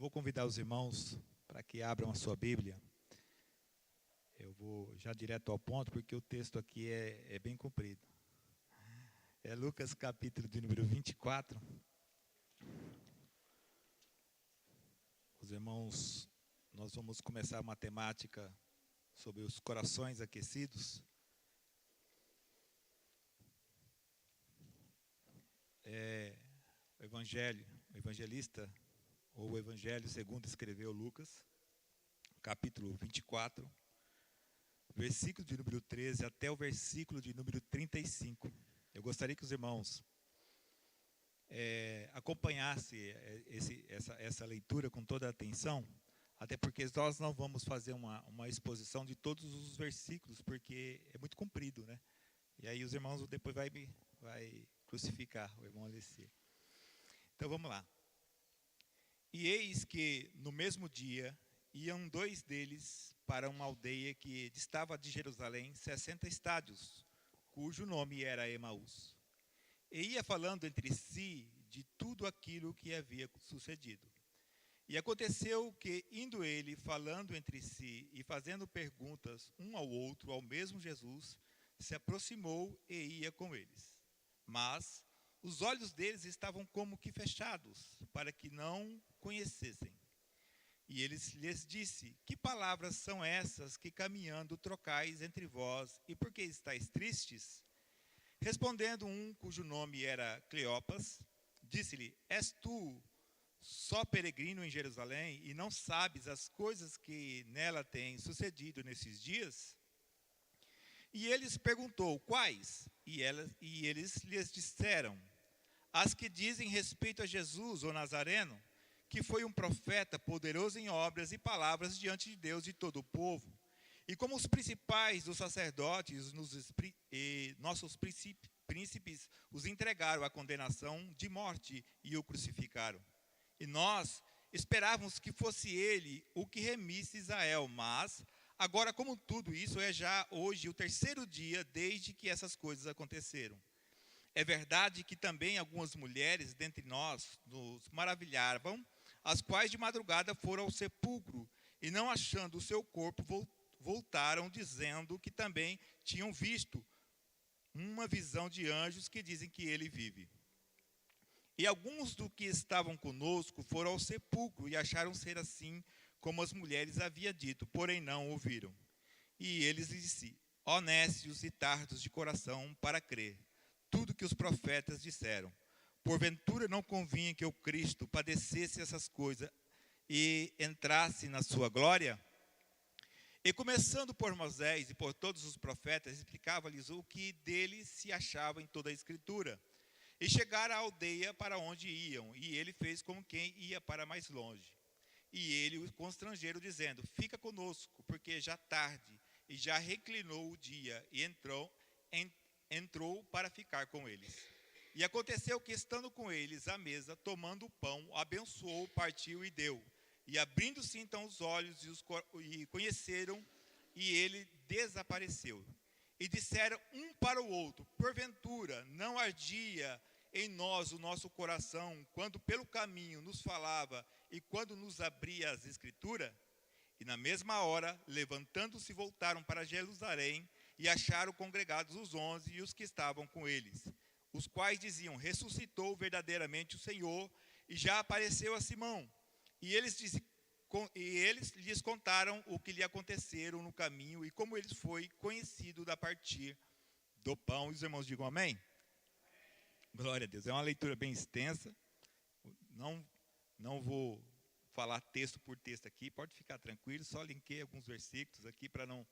vou convidar os irmãos para que abram a sua Bíblia. Eu vou já direto ao ponto, porque o texto aqui é bem comprido. É Lucas capítulo de número 24. Os irmãos, nós vamos começar uma temática sobre os corações aquecidos. O evangelista, ou o Evangelho segundo escreveu Lucas, capítulo 24, versículo de número 13 até o versículo de número 35. Eu gostaria que os irmãos acompanhassem essa leitura com toda a atenção, até porque nós não vamos fazer uma exposição de todos os versículos, porque é muito comprido, né? E aí os irmãos depois vai crucificar o irmão Alessia. Então vamos lá. E eis que no mesmo dia iam dois deles para uma aldeia que distava de Jerusalém 60 estádios, cujo nome era Emaús. E ia falando entre si de tudo aquilo que havia sucedido. E aconteceu que, indo ele falando entre si e fazendo perguntas um ao outro, ao mesmo Jesus, se aproximou e ia com eles. Mas os olhos deles estavam como que fechados, para que não conhecessem. E ele lhes disse: que palavras são essas que caminhando trocais entre vós, e por que estáis tristes? Respondendo um, cujo nome era Cleopas, disse-lhe: és tu só peregrino em Jerusalém, e não sabes as coisas que nela têm sucedido nesses dias? E eles perguntou: quais? E eles lhes disseram: as que dizem respeito a Jesus, o Nazareno, que foi um profeta poderoso em obras e palavras diante de Deus e todo o povo. E como os principais dos sacerdotes e nossos príncipes os entregaram à condenação de morte e o crucificaram. E nós esperávamos que fosse ele o que remisse Israel, mas agora, como tudo isso é já hoje o terceiro dia desde que essas coisas aconteceram. É verdade que também algumas mulheres dentre nós nos maravilhavam, as quais de madrugada foram ao sepulcro e, não achando o seu corpo, voltaram dizendo que também tinham visto uma visão de anjos que dizem que ele vive. E alguns do que estavam conosco foram ao sepulcro e acharam ser assim como as mulheres haviam dito, porém não ouviram. E eles disse: ó nécios e tardos de coração para crer tudo que os profetas disseram. Porventura não convinha que o Cristo padecesse essas coisas e entrasse na sua glória? E começando por Moisés e por todos os profetas, explicava-lhes o que dele se achava em toda a Escritura. E chegaram à aldeia para onde iam, e ele fez como quem ia para mais longe. E ele o constrangeram, dizendo: fica conosco, porque já tarde, e já reclinou o dia, e entrou para ficar com eles. E aconteceu que, estando com eles à mesa, tomando o pão, abençoou, partiu e deu. E abrindo-se então os olhos, e conheceram, e ele desapareceu. E disseram um para o outro: porventura não ardia em nós o nosso coração, quando pelo caminho nos falava, e quando nos abria as Escrituras? E na mesma hora, levantando-se, voltaram para Jerusalém, e acharam congregados os 11 e os que estavam com eles, os quais diziam: ressuscitou verdadeiramente o Senhor, e já apareceu a Simão. E eles lhes contaram o que lhe aconteceram no caminho, e como ele foi conhecido da partir do pão. E os irmãos digam amém? Glória a Deus. É uma leitura bem extensa. Não vou falar texto por texto aqui, pode ficar tranquilo, só linkei alguns versículos aqui para não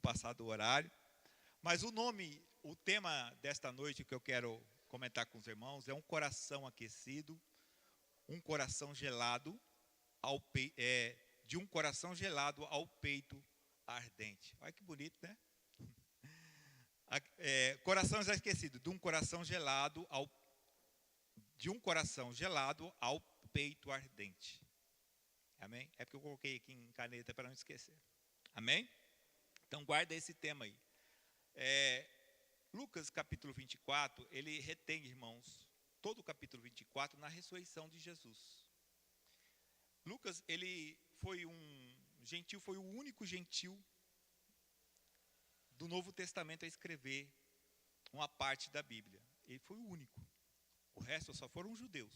passar do horário. Mas o tema desta noite que eu quero comentar com os irmãos é um coração aquecido, um coração gelado, de um coração gelado ao peito ardente. Olha que bonito, né? Corações aquecidos, de um coração gelado ao peito ardente. Amém? É porque eu coloquei aqui em caneta para não esquecer. Amém? Então guarda esse tema aí. Lucas capítulo 24, ele retém, irmãos, todo o capítulo 24 na ressurreição de Jesus. Lucas, ele foi foi o único gentil do Novo Testamento a escrever uma parte da Bíblia. Ele foi o único. O resto só foram judeus.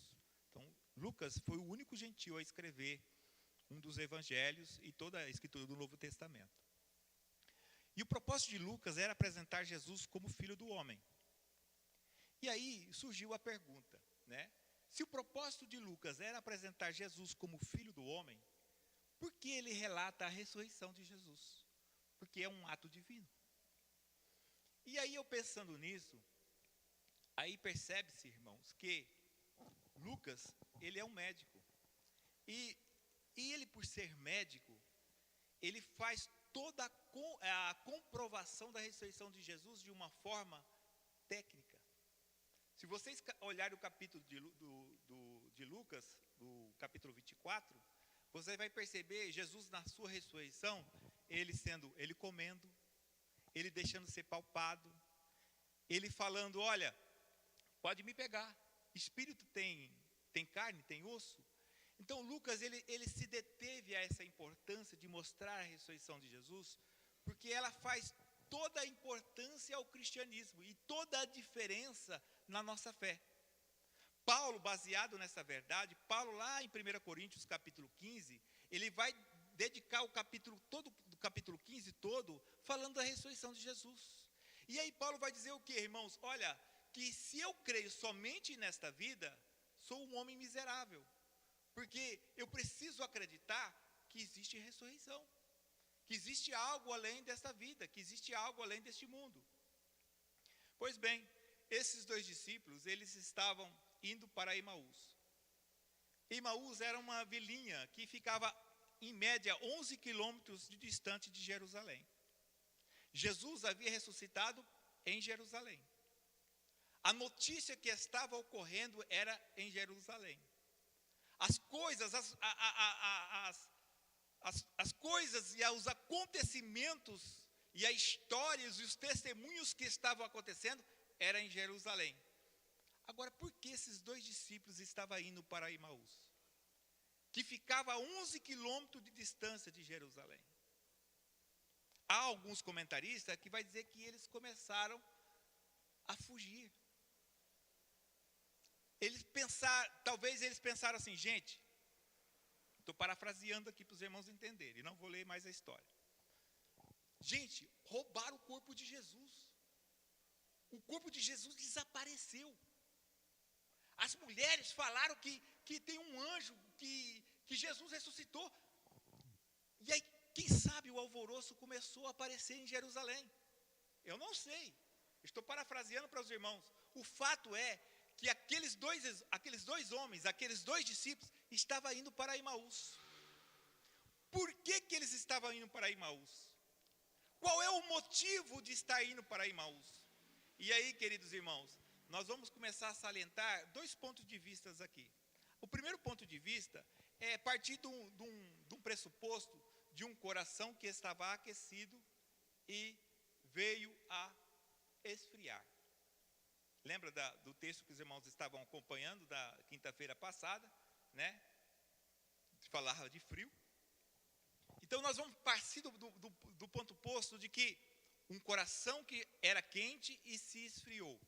Então, Lucas foi o único gentil a escrever um dos evangelhos e toda a escritura do Novo Testamento. E o propósito de Lucas era apresentar Jesus como filho do homem. E aí surgiu a pergunta, né? Se o propósito de Lucas era apresentar Jesus como filho do homem, por que ele relata a ressurreição de Jesus? Porque é um ato divino. E aí eu pensando nisso, aí percebe-se, irmãos, que Lucas, ele é um médico. E ele, por ser médico, ele faz toda a comprovação da ressurreição de Jesus de uma forma técnica. Se vocês olharem o capítulo de Lucas, do capítulo 24, você vai perceber Jesus na sua ressurreição, ele comendo, ele deixando ser palpado, ele falando, olha, pode me pegar, espírito tem carne, tem osso. Então Lucas, ele se deteve a essa importância de mostrar a ressurreição de Jesus, porque ela faz toda a importância ao cristianismo e toda a diferença na nossa fé. Paulo, baseado nessa verdade, Paulo lá em 1 Coríntios capítulo 15, ele vai dedicar o capítulo 15 todo, falando da ressurreição de Jesus. E aí Paulo vai dizer o que, irmãos? Olha, que se eu creio somente nesta vida, sou um homem miserável. Porque eu preciso acreditar que existe ressurreição. Que existe algo além desta vida, que existe algo além deste mundo. Pois bem, esses dois discípulos, eles estavam indo para Emaús. Emaús era uma vilinha que ficava, em média, 11 quilômetros de distante de Jerusalém. Jesus havia ressuscitado em Jerusalém. A notícia que estava ocorrendo era em Jerusalém. As coisas, as coisas e os acontecimentos e as histórias e os testemunhos que estavam acontecendo era em Jerusalém. Agora, por que esses dois discípulos estavam indo para Emaús? Que ficava a 11 quilômetros de distância de Jerusalém. Há alguns comentaristas que vai dizer que eles começaram a fugir. Talvez eles pensaram assim, gente, estou parafraseando aqui para os irmãos entenderem, não vou ler mais a história. Gente, roubaram o corpo de Jesus. O corpo de Jesus desapareceu. As mulheres falaram que tem um anjo, que Jesus ressuscitou. E aí, quem sabe o alvoroço começou a aparecer em Jerusalém. Eu não sei. Estou parafraseando para os irmãos. O fato é que aqueles dois homens, aqueles dois discípulos, estavam indo para Emaús. Por que eles estavam indo para Emaús? Qual é o motivo de estar indo para Emaús? E aí, queridos irmãos, nós vamos começar a salientar dois pontos de vista aqui. O primeiro ponto de vista é partir de um pressuposto de um coração que estava aquecido e veio a esfriar. Lembra do texto que os irmãos estavam acompanhando da quinta-feira passada, né? Falava de frio. Então nós vamos partir do ponto posto de que um coração que era quente e se esfriou.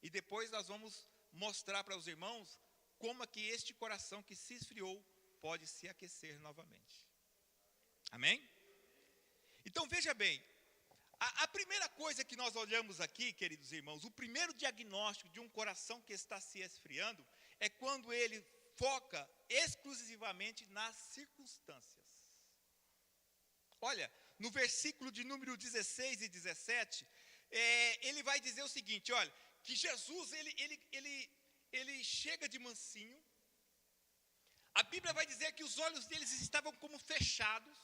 E depois nós vamos mostrar para os irmãos como é que este coração que se esfriou pode se aquecer novamente. Amém? Então veja bem, a primeira coisa que nós olhamos aqui, queridos irmãos, o primeiro diagnóstico de um coração que está se esfriando é quando ele foca exclusivamente nas circunstâncias. Olha, no versículo de número 16 e 17, ele vai dizer o seguinte, olha, que Jesus, ele chega de mansinho, a Bíblia vai dizer que os olhos deles estavam como fechados.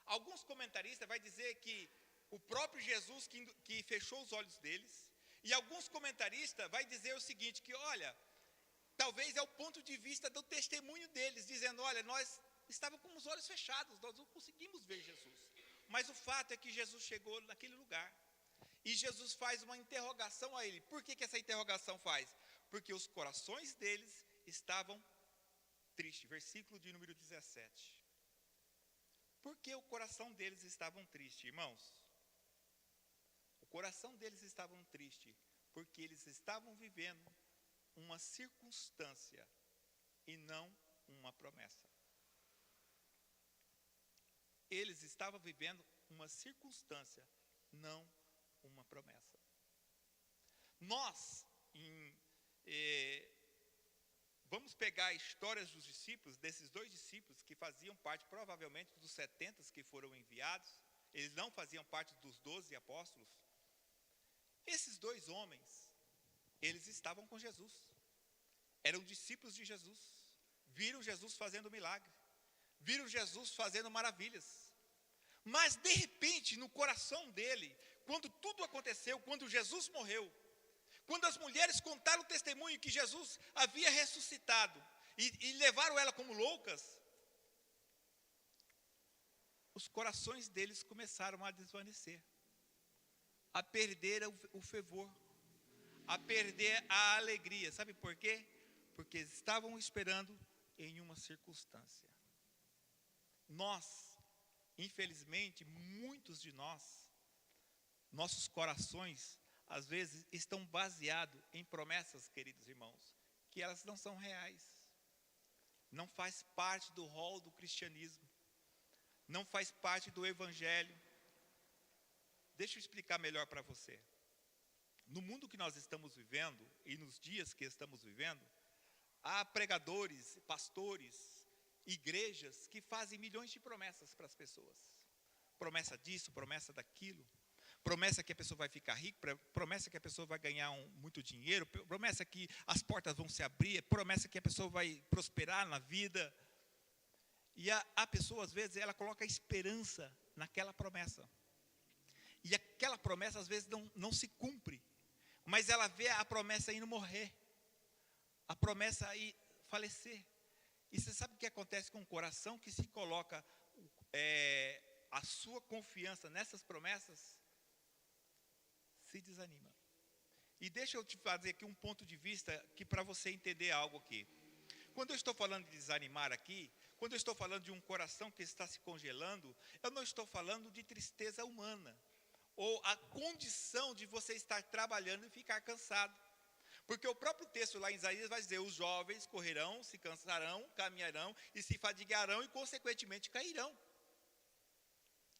Alguns comentaristas vão dizer que o próprio Jesus que fechou os olhos deles, e alguns comentaristas vão dizer o seguinte, que olha, talvez é o ponto de vista do testemunho deles, dizendo, olha, nós estávamos com os olhos fechados, nós não conseguimos ver Jesus. Mas o fato é que Jesus chegou naquele lugar, e Jesus faz uma interrogação a ele. Por que essa interrogação faz? Porque os corações deles estavam tristes. triste. Versículo de número 17. Por que o coração deles estavam triste, irmãos? O coração deles estavam triste porque eles estavam vivendo uma circunstância e não uma promessa. Eles estavam vivendo uma circunstância, não uma promessa. Nós, vamos pegar histórias dos discípulos, desses dois discípulos que faziam parte provavelmente dos 70 que foram enviados. Eles não faziam parte dos 12 apóstolos. Esses dois homens, eles estavam com Jesus. Eram discípulos de Jesus. Viram Jesus fazendo milagre. Viram Jesus fazendo maravilhas. Mas de repente, no coração dele, quando tudo aconteceu, quando Jesus morreu, quando as mulheres contaram o testemunho que Jesus havia ressuscitado e levaram ela como loucas, os corações deles começaram a desvanecer, a perder o fervor, a perder a alegria. Sabe por quê? Porque estavam esperando em uma circunstância. Nós, infelizmente, muitos de nós, nossos corações, às vezes, estão baseados em promessas, queridos irmãos, que elas não são reais. Não faz parte do rol do cristianismo. Não faz parte do evangelho. Deixa eu explicar melhor para você. No mundo que nós estamos vivendo, e nos dias que estamos vivendo, há pregadores, pastores, igrejas que fazem milhões de promessas para as pessoas. Promessa disso, promessa daquilo. Promessa que a pessoa vai ficar rica, promessa que a pessoa vai ganhar muito dinheiro, promessa que as portas vão se abrir, promessa que a pessoa vai prosperar na vida. E a pessoa, às vezes, ela coloca esperança naquela promessa. E aquela promessa, às vezes, não se cumpre. Mas ela vê a promessa indo morrer. A promessa aí falecer. E você sabe o que acontece com o coração que se coloca a sua confiança nessas promessas? Se desanima. E deixa eu te fazer aqui um ponto de vista que para você entender algo aqui. Quando eu estou falando de desanimar aqui, quando eu estou falando de um coração que está se congelando, eu não estou falando de tristeza humana, ou a condição de você estar trabalhando e ficar cansado. Porque o próprio texto lá em Isaías vai dizer: os jovens correrão, se cansarão, caminharão e se fadigarão e consequentemente cairão.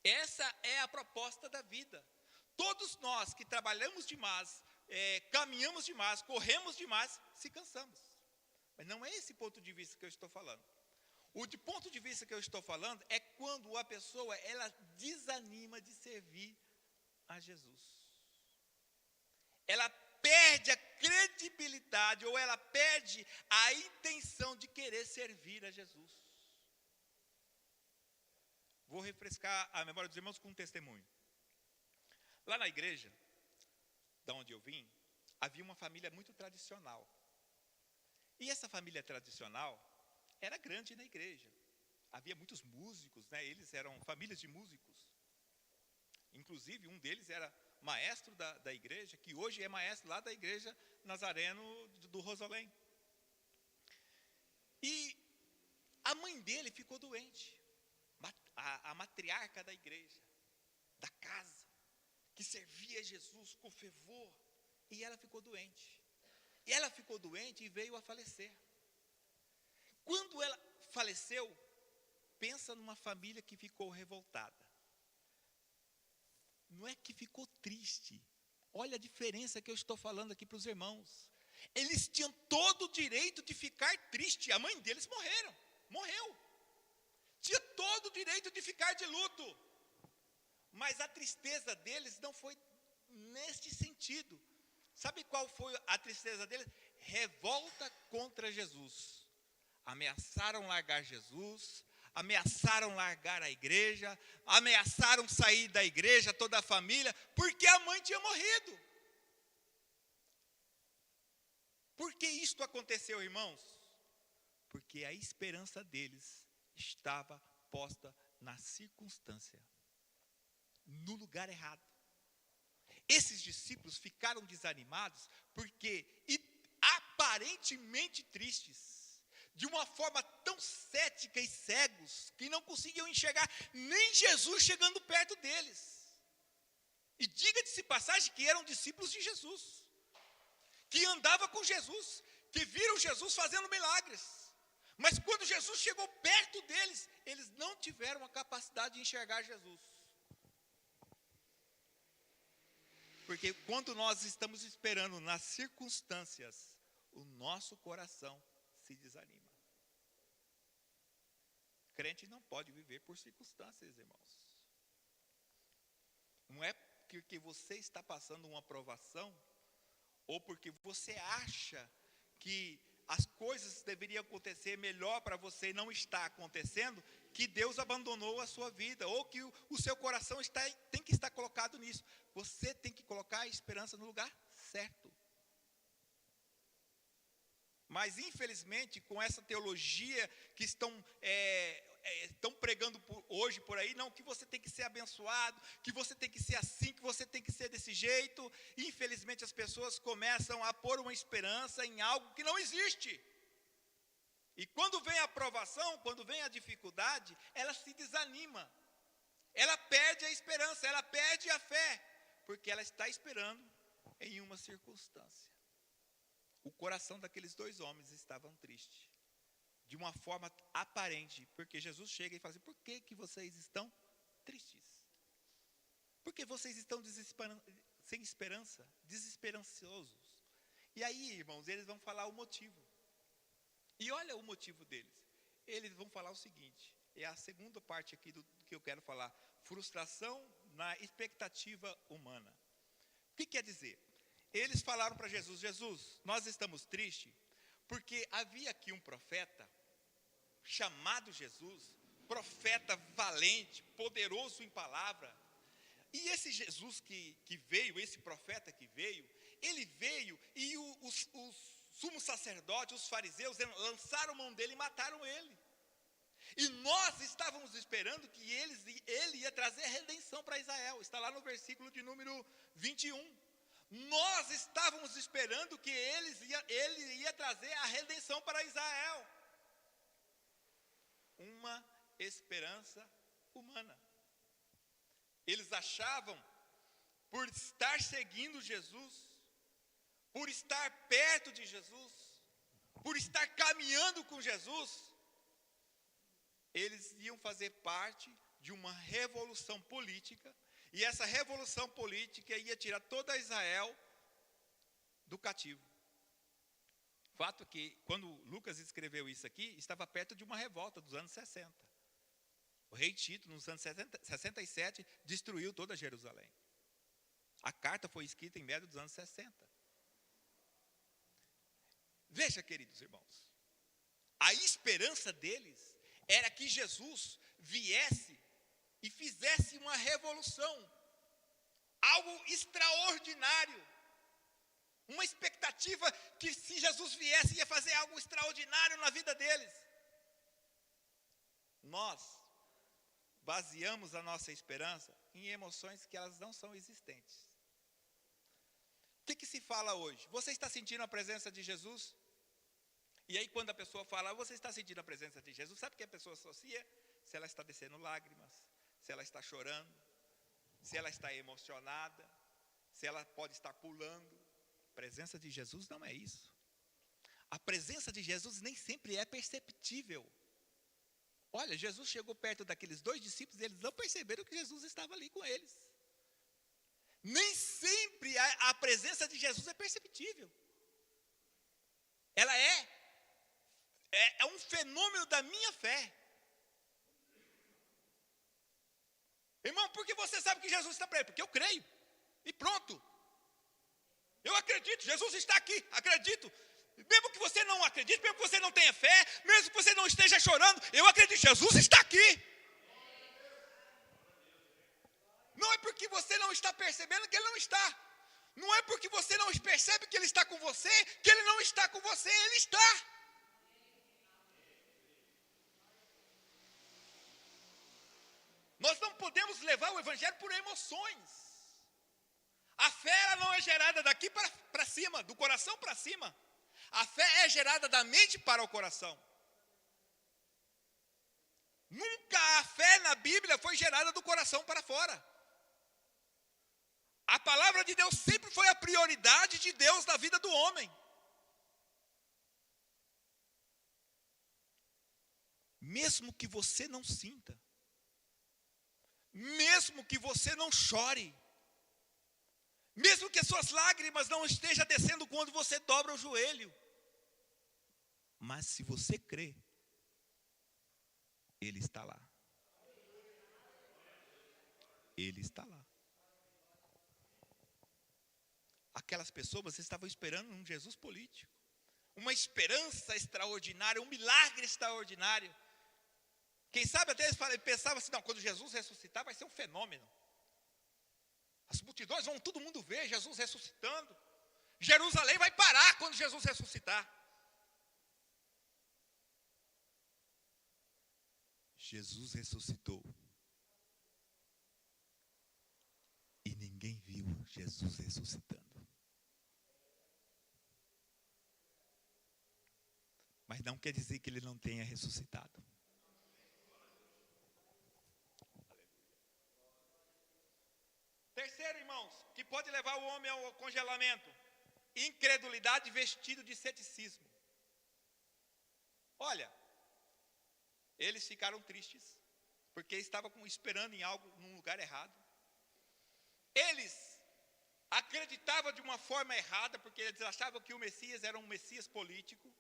Essa é a proposta da vida. Todos nós que trabalhamos demais, caminhamos demais, corremos demais, se cansamos. Mas não é esse ponto de vista que eu estou falando. O ponto de vista que eu estou falando é quando a pessoa ela desanima de servir a Jesus. Ela perde a credibilidade ou ela perde a intenção de querer servir a Jesus. Vou refrescar a memória dos irmãos com um testemunho. Lá na igreja, da onde eu vim, havia uma família muito tradicional. E essa família tradicional era grande na igreja. Havia muitos músicos, né? Eles eram famílias de músicos. Inclusive, um deles era maestro da igreja, que hoje é maestro lá da igreja Nazareno do Rosolém. E a mãe dele ficou doente. A matriarca da igreja, da casa, que servia Jesus com fervor, e ela ficou doente. E ela ficou doente e veio a falecer. Quando ela faleceu, pensa numa família que ficou revoltada. Não é que ficou triste. Olha a diferença que eu estou falando aqui para os irmãos. Eles tinham todo o direito de ficar triste. A mãe deles morreu. Tinha todo o direito de ficar de luto. Mas a tristeza deles não foi neste sentido. Sabe qual foi a tristeza deles? Revolta contra Jesus. Ameaçaram largar Jesus, ameaçaram largar a igreja, ameaçaram sair da igreja, toda a família, porque a mãe tinha morrido. Por que isto aconteceu, irmãos? Porque a esperança deles estava posta na circunstância, no lugar errado. Esses discípulos ficaram desanimados porque, aparentemente tristes, de uma forma tão céticas e cegos que não conseguiam enxergar nem Jesus chegando perto deles. E diga-se passagem que eram discípulos de Jesus, que andavam com Jesus, que viram Jesus fazendo milagres. Mas quando Jesus chegou perto deles, eles não tiveram a capacidade de enxergar Jesus. Porque quando nós estamos esperando nas circunstâncias, o nosso coração se desanima. Crente não pode viver por circunstâncias, irmãos. Não é porque você está passando uma provação, ou porque você acha que as coisas deveriam acontecer melhor para você e não está acontecendo, que Deus abandonou a sua vida, ou que o seu coração tem que estar colocado nisso. Você tem que colocar a esperança no lugar certo. Mas, infelizmente, com essa teologia que estão pregando hoje por aí, não, que você tem que ser abençoado, que você tem que ser assim, que você tem que ser desse jeito. Infelizmente, as pessoas começam a pôr uma esperança em algo que não existe. E quando vem a provação, quando vem a dificuldade, ela se desanima. Ela perde a esperança, ela perde a fé, porque ela está esperando em uma circunstância. O coração daqueles dois homens estavam tristes, de uma forma aparente, porque Jesus chega e fala assim: por que vocês estão tristes? Por que vocês estão sem esperança, desesperançosos? E aí, irmãos, eles vão falar o motivo. E olha o motivo deles. Eles vão falar o seguinte, é a segunda parte aqui do que eu quero falar: frustração na expectativa humana. O que quer dizer? Eles falaram para Jesus: Jesus, nós estamos tristes porque havia aqui um profeta chamado Jesus, profeta valente, poderoso em palavra. E esse Jesus que veio, esse profeta que veio, ele veio e os sumos sacerdotes, os fariseus, lançaram mão dele e mataram ele. E nós estávamos esperando que ele ia trazer a redenção para Israel. Está lá no versículo de número 21. Nós estávamos esperando que ele ia trazer a redenção para Israel. Uma esperança humana. Eles achavam, por estar seguindo Jesus, por estar perto de Jesus, por estar caminhando com Jesus, eles iam fazer parte de uma revolução política. E essa revolução política ia tirar toda Israel do cativo. Fato que, quando Lucas escreveu isso aqui, estava perto de uma revolta dos anos 60. O rei Tito, nos anos 67, destruiu toda Jerusalém. A carta foi escrita em média dos anos 60. Veja, queridos irmãos, a esperança deles era que Jesus viesse e fizesse uma revolução, algo extraordinário, uma expectativa que se Jesus viesse ia fazer algo extraordinário na vida deles. Nós baseamos a nossa esperança em emoções que elas não são existentes. O que se fala hoje? Você está sentindo a presença de Jesus? E aí quando a pessoa fala, você está sentindo a presença de Jesus, sabe o que a pessoa associa? Se ela está descendo lágrimas, se ela está chorando, se ela está emocionada, se ela pode estar pulando. A presença de Jesus não é isso. A presença de Jesus nem sempre é perceptível. Olha, Jesus chegou perto daqueles dois discípulos e eles não perceberam que Jesus estava ali com eles. Nem sempre a presença de Jesus é perceptível. Ela é um fenômeno da minha fé. Irmão, por que você sabe que Jesus está perto? Porque eu creio. E pronto. Eu acredito, Jesus está aqui, acredito. Mesmo que você não acredite, mesmo que você não tenha fé, mesmo que você não esteja chorando, eu acredito, Jesus está aqui. Não é porque você não está percebendo que Ele não está. Não é porque você não percebe que Ele está com você, que Ele não está com você, Ele está. Nós não podemos levar o Evangelho por emoções. A fé ela não é gerada daqui para cima, do coração para cima. A fé é gerada da mente para o coração. foi gerada do coração para fora. A palavra de Deus sempre foi a prioridade de Deus na vida do homem. Mesmo que você não sinta, mesmo que você não chore, mesmo que as suas lágrimas não estejam descendo quando você dobra o joelho, mas se você crê, Ele está lá. Ele está lá. Aquelas pessoas estavam esperando um Jesus político, uma esperança extraordinária, um milagre extraordinário. Quem sabe até eles pensavam assim, não, quando Jesus ressuscitar vai ser um fenômeno. As multidões vão todo mundo ver Jesus ressuscitando. Jerusalém vai parar quando Jesus ressuscitar. Jesus ressuscitou. E ninguém viu Jesus ressuscitando. Mas não quer dizer que Ele não tenha ressuscitado. Terceiro, irmãos, que pode levar o homem ao congelamento: incredulidade vestido de ceticismo. Olha, eles ficaram tristes, porque estavam esperando em algo, num lugar errado. Eles acreditavam de uma forma errada, porque eles achavam que o Messias era um Messias político.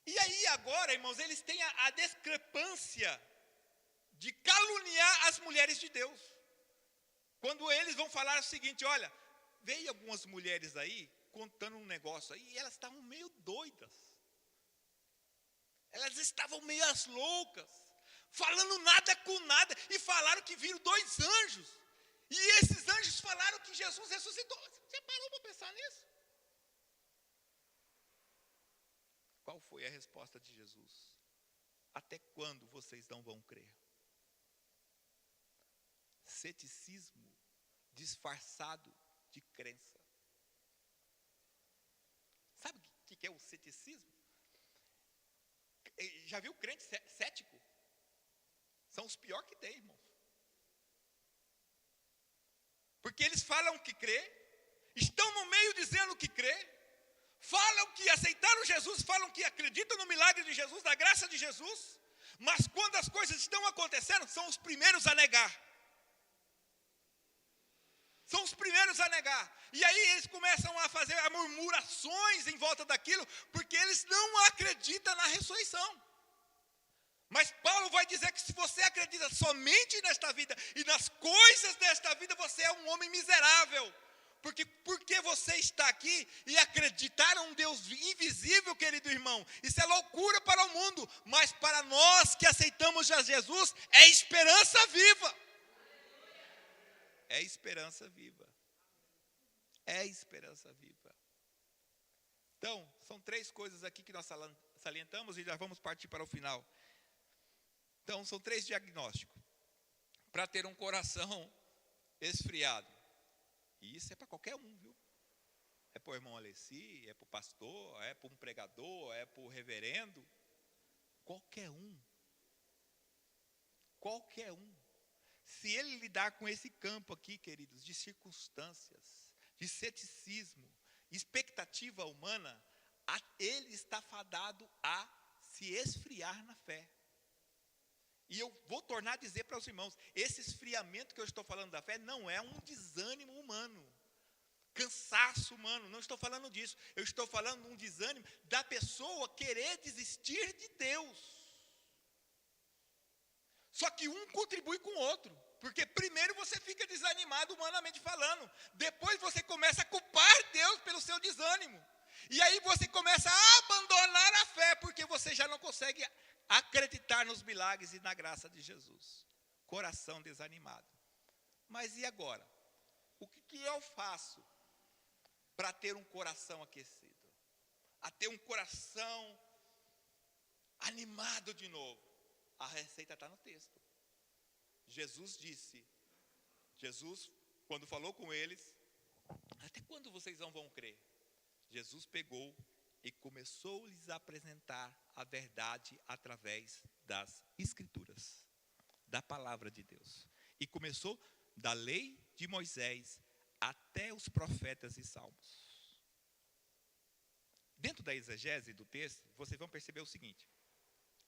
E aí agora, irmãos, eles têm a discrepância de caluniar as mulheres de Deus. Quando eles vão falar o seguinte, olha, veio algumas mulheres aí, contando um negócio aí, e elas estavam meio doidas. Elas estavam meio loucas, falando nada com nada, e falaram que viram 2 anjos. E esses anjos falaram que Jesus ressuscitou. Você parou para pensar nisso? Qual foi a resposta de Jesus? Até quando vocês não vão crer? Ceticismo disfarçado de crença. Sabe o que é o ceticismo? Já viu crente cético? São os piores que tem, irmãos. Porque eles falam que crê, estão no meio dizendo que crê, falam que aceitaram Jesus, falam que acreditam no milagre de Jesus, na graça de Jesus, mas quando as coisas estão acontecendo, são os primeiros a negar. São os primeiros a negar. E aí eles começam a fazer murmurações em volta daquilo, porque eles não acreditam na ressurreição. Mas Paulo vai dizer que se você acredita somente nesta vida e nas coisas desta vida, você é um homem miserável. Porque você está aqui e acreditar em um Deus invisível, querido irmão, isso é loucura para o mundo, mas para nós que aceitamos a Jesus, é esperança viva. É esperança viva. É esperança viva. Então, são 3 coisas aqui que nós salientamos e já vamos partir para o final. Então, são 3 diagnósticos para ter um coração esfriado. E isso é para qualquer um, viu? É para o irmão Alessi, é para o pastor, é para um pregador, é para o reverendo. Qualquer um. Qualquer um. Se ele lidar com esse campo aqui, queridos, de circunstâncias, de ceticismo, expectativa humana, ele está fadado a se esfriar na fé. E eu vou tornar a dizer para os irmãos, esse esfriamento que eu estou falando da fé não é um desânimo humano, cansaço humano, não estou falando disso. Eu estou falando de um desânimo da pessoa querer desistir de Deus. Só que um contribui com o outro, porque primeiro você fica desanimado humanamente falando, depois você começa a culpar Deus pelo seu desânimo. E aí você começa a abandonar a fé, porque você já não consegue acreditar nos milagres e na graça de Jesus. Coração desanimado. Mas e agora? O que eu faço para ter um coração aquecido? A ter um coração animado de novo? A receita está no texto. Jesus, quando falou com eles, até quando vocês não vão crer? Jesus pegou e começou-lhes a apresentar a verdade através das Escrituras. da palavra de Deus. E começou da lei de Moisés até os profetas e salmos. Dentro da exegese do texto, vocês vão perceber o seguinte: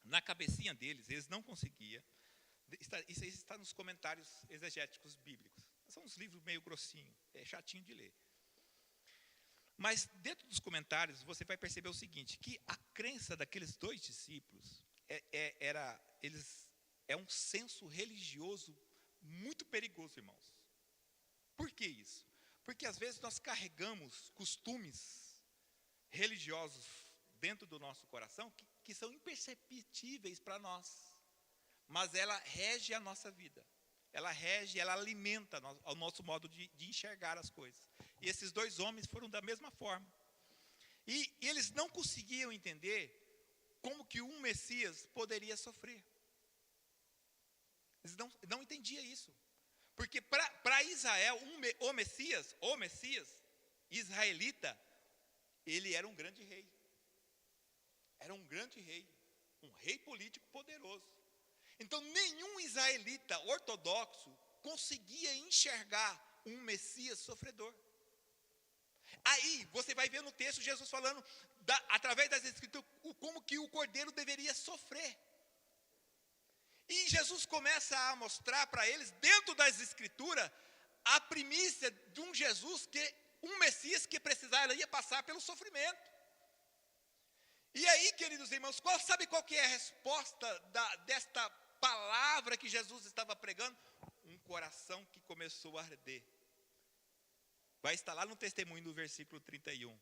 na cabecinha deles, eles não conseguiam. Isso está nos comentários exegéticos bíblicos. São uns livros meio grossinhos, é chatinho de ler. Mas dentro dos comentários, você vai perceber o seguinte, que a crença daqueles dois discípulos é um senso religioso muito perigoso, irmãos. Por que isso? Porque às vezes nós carregamos costumes religiosos dentro do nosso coração que são imperceptíveis para nós. Mas ela rege a nossa vida. Ela rege, ela alimenta o nosso modo de enxergar as coisas. E esses dois homens foram da mesma forma. E eles não conseguiam entender como que um Messias poderia sofrer. Eles não entendiam isso. Porque para Israel, o Messias israelita, ele era um grande rei. Era um grande rei. Um rei político poderoso. Então, nenhum israelita ortodoxo conseguia enxergar um Messias sofredor. Aí, você vai ver no texto Jesus falando, através das Escrituras, como que o Cordeiro deveria sofrer. E Jesus começa a mostrar para eles, dentro das Escrituras, a primícia de um Jesus, um Messias que precisaria passar pelo sofrimento. E aí, queridos irmãos, sabe qual que é a resposta desta palavra que Jesus estava pregando? Um coração que começou a arder. Vai estar lá no testemunho do versículo 31.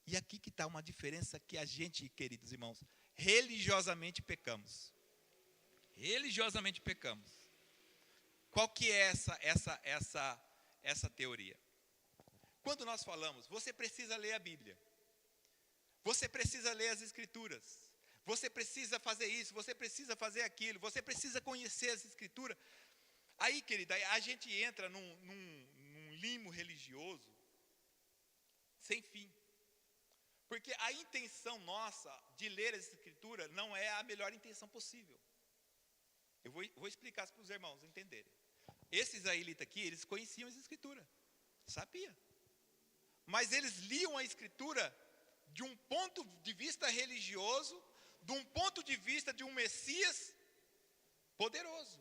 E aqui que está uma diferença que a gente, queridos irmãos, religiosamente pecamos. Religiosamente pecamos. Qual que é essa teoria? Quando nós falamos, você precisa ler a Bíblia. Você precisa ler as Escrituras. Você precisa fazer isso, você precisa fazer aquilo, você precisa conhecer as Escrituras. Aí, querida, a gente entra num limo religioso sem fim. Porque a intenção nossa de ler as Escrituras não é a melhor intenção possível. Eu vou explicar isso para os irmãos entenderem. Esses israelitas aqui, eles conheciam as Escrituras, sabia. Mas eles liam a Escritura de um ponto de vista religioso, de um ponto de vista de um Messias poderoso.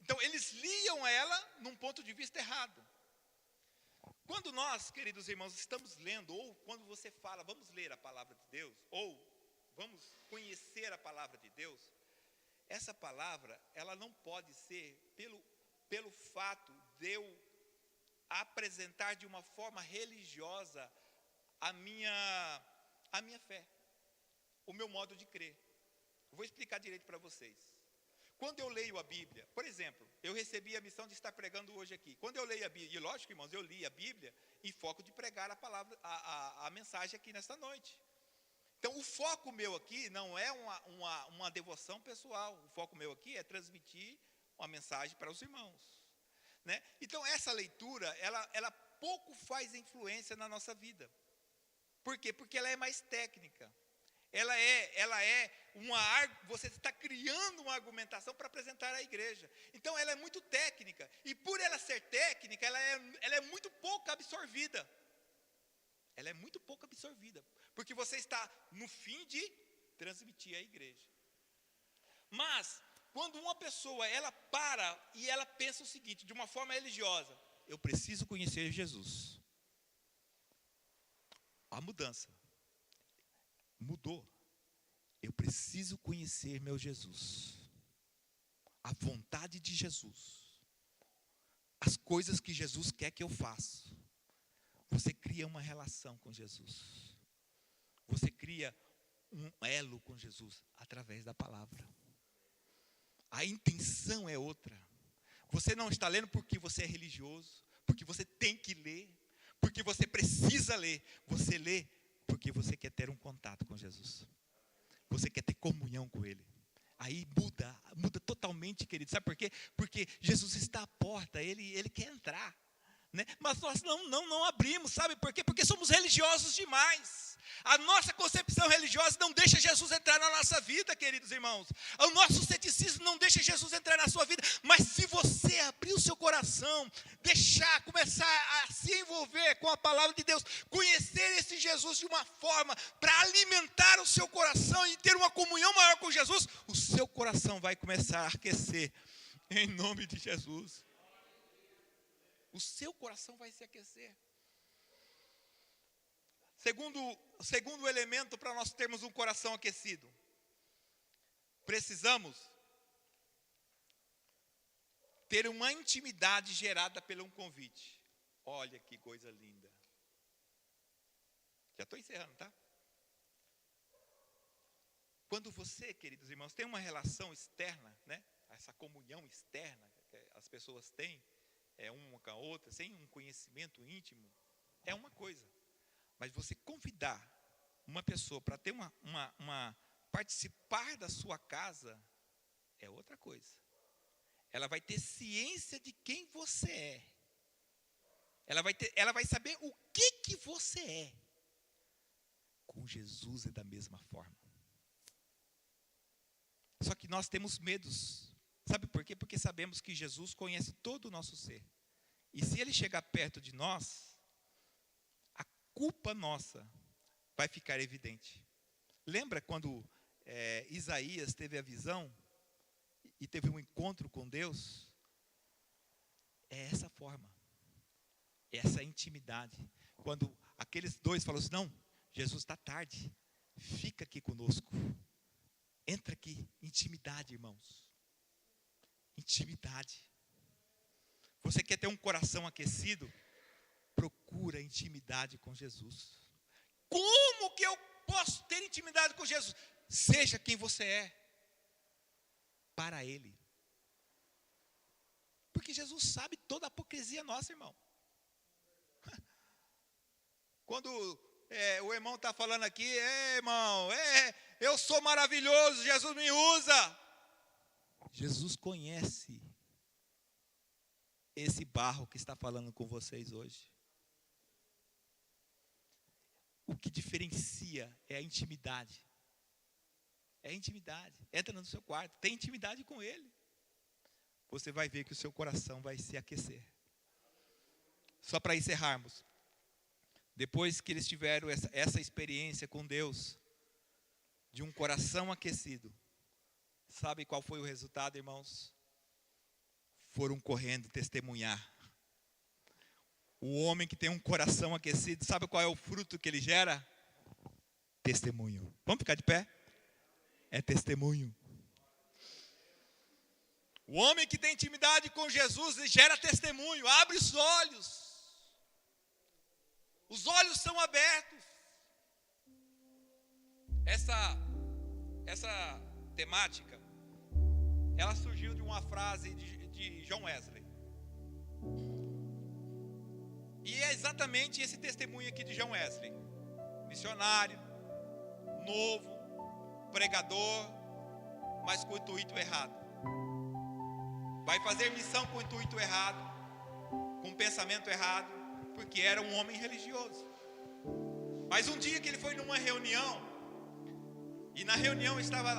Então, eles liam ela num ponto de vista errado. Quando nós, queridos irmãos, estamos lendo, ou quando você fala, vamos ler a palavra de Deus, ou vamos conhecer a palavra de Deus, essa palavra, ela não pode ser pelo fato de eu apresentar de uma forma religiosa a minha fé, o meu modo de crer. Eu vou explicar direito para vocês. Quando eu leio a Bíblia, por exemplo, eu recebi a missão de estar pregando hoje aqui. Quando eu leio a Bíblia, e lógico, irmãos, eu li a Bíblia em foco de pregar a palavra, a mensagem aqui nesta noite. Então, o foco meu aqui não é uma devoção pessoal. O foco meu aqui é transmitir uma mensagem para os irmãos, né? Então, essa leitura, ela pouco faz influência na nossa vida. Por quê? Porque ela é mais técnica. Você está criando uma argumentação para apresentar à igreja. Então, ela é muito técnica. E por ela ser técnica, ela é muito pouco absorvida. Ela é muito pouco absorvida. Porque você está no fim de transmitir à igreja. Mas, quando uma pessoa, ela para e ela pensa o seguinte, de uma forma religiosa: eu preciso conhecer Jesus. A mudança. Mudou. Eu preciso conhecer meu Jesus. A vontade de Jesus. As coisas que Jesus quer que eu faça. Você cria uma relação com Jesus. Você cria um elo com Jesus através da palavra. A intenção é outra. Você não está lendo porque você é religioso, porque você tem que ler, porque você precisa ler. Você lê porque você quer ter um contato com Jesus. Você quer ter comunhão com Ele. Aí muda totalmente, querido. Sabe por quê? Porque Jesus está à porta, Ele quer entrar. né? Mas nós não abrimos, sabe por quê? Porque somos religiosos demais. A nossa concepção religiosa não deixa Jesus entrar na nossa vida, queridos irmãos. O nosso ceticismo não deixa Jesus entrar na sua vida. Mas se você abrir o seu coração, começar a se envolver com a palavra de Deus, conhecer esse Jesus de uma forma para alimentar o seu coração e ter uma comunhão maior com Jesus, o seu coração vai começar a aquecer, em nome de Jesus. O seu coração vai se aquecer. Segundo elemento para nós termos um coração aquecido, precisamos ter uma intimidade gerada pelo um convite. Olha que coisa linda. Já estou encerrando, tá? Quando você, queridos irmãos, tem uma relação externa, né? Essa comunhão externa que as pessoas têm, uma com a outra, sem um conhecimento íntimo, é uma coisa. Mas você convidar uma pessoa para ter participar da sua casa é outra coisa. Ela vai ter ciência de quem você é. Ela vai saber o que você é. Com Jesus é da mesma forma. Só que nós temos medos. Sabe por quê? Porque sabemos que Jesus conhece todo o nosso ser. E se ele chegar perto de nós, culpa nossa vai ficar evidente. Lembra quando Isaías teve a visão e teve um encontro com Deus? É essa forma, essa intimidade. Quando aqueles dois falaram assim, não, Jesus está tarde, fica aqui conosco, entra aqui, intimidade, irmãos, intimidade. Você quer ter um coração aquecido? Procura intimidade com Jesus. Como que eu posso ter intimidade com Jesus? Seja quem você é para Ele. Porque Jesus sabe toda a hipocrisia nossa, irmão. Quando o irmão está falando aqui, irmão, eu sou maravilhoso, Jesus me usa. Jesus conhece esse barro que está falando com vocês hoje. O que diferencia é a intimidade. É a intimidade. Entra no seu quarto, tem intimidade com Ele. Você vai ver que o seu coração vai se aquecer. Só para encerrarmos. Depois que eles tiveram essa experiência com Deus, de um coração aquecido, sabe qual foi o resultado, irmãos? Foram correndo testemunhar. O homem que tem um coração aquecido, sabe qual é o fruto que ele gera? Testemunho. Vamos ficar de pé? É testemunho. O homem que tem intimidade com Jesus, ele gera testemunho, abre os olhos. Os olhos são abertos. Essa temática, ela surgiu de uma frase de John Wesley. E é exatamente esse testemunho aqui de John Wesley. Missionário, novo, pregador, mas com o intuito errado. Vai fazer missão com o intuito errado, com o pensamento errado, porque era um homem religioso. Mas um dia que ele foi numa reunião, e na reunião estava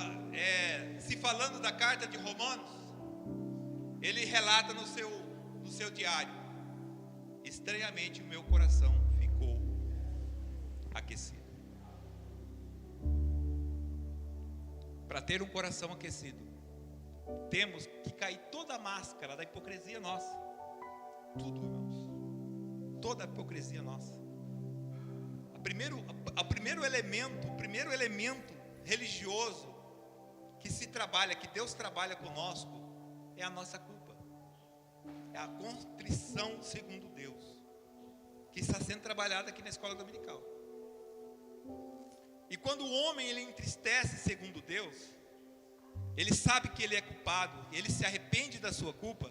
se falando da carta de Romanos, ele relata no seu diário: estranhamente o meu coração ficou aquecido. Para ter um coração aquecido, temos que cair toda a máscara da hipocrisia nossa. Tudo, irmãos. Toda a hipocrisia nossa. O primeiro elemento religioso que se trabalha, que Deus trabalha conosco, é a nossa culpa. É a contrição segundo Deus, que está sendo trabalhada aqui na escola dominical. E quando o homem ele entristece segundo Deus, ele sabe que ele é culpado, ele se arrepende da sua culpa,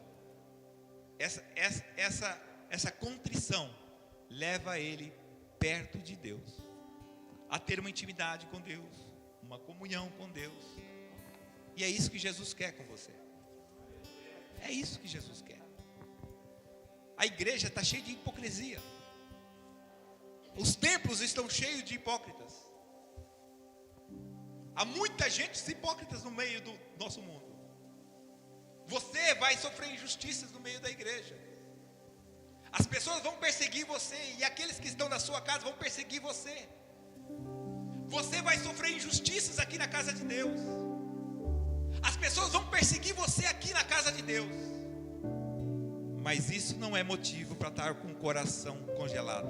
essa contrição leva ele perto de Deus, a ter uma intimidade com Deus, uma comunhão com Deus. E é isso que Jesus quer com você. É isso que Jesus quer. A igreja está cheia de hipocrisia. Os templos estão cheios de hipócritas. Há muita gente hipócritas no meio do nosso mundo. Você vai sofrer injustiças no meio da igreja. As pessoas vão perseguir você, e aqueles que estão na sua casa vão perseguir você. Você vai sofrer injustiças aqui na casa de Deus. As pessoas vão perseguir você aqui na casa de Deus. Mas isso não é motivo para estar com o coração congelado.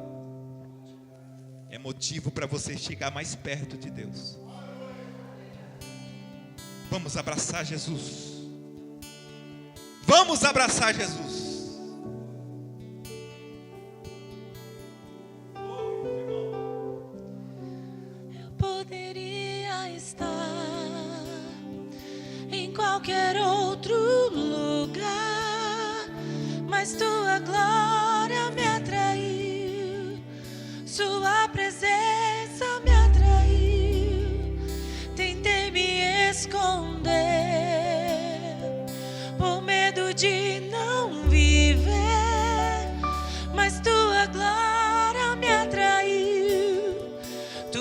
É motivo para você chegar mais perto de Deus. Vamos abraçar Jesus. Vamos abraçar Jesus. Eu poderia estar em qualquer outro lugar, mas tua glória me atraiu, sua presença me atraiu. Tentei me esconder por medo de não viver, mas tua glória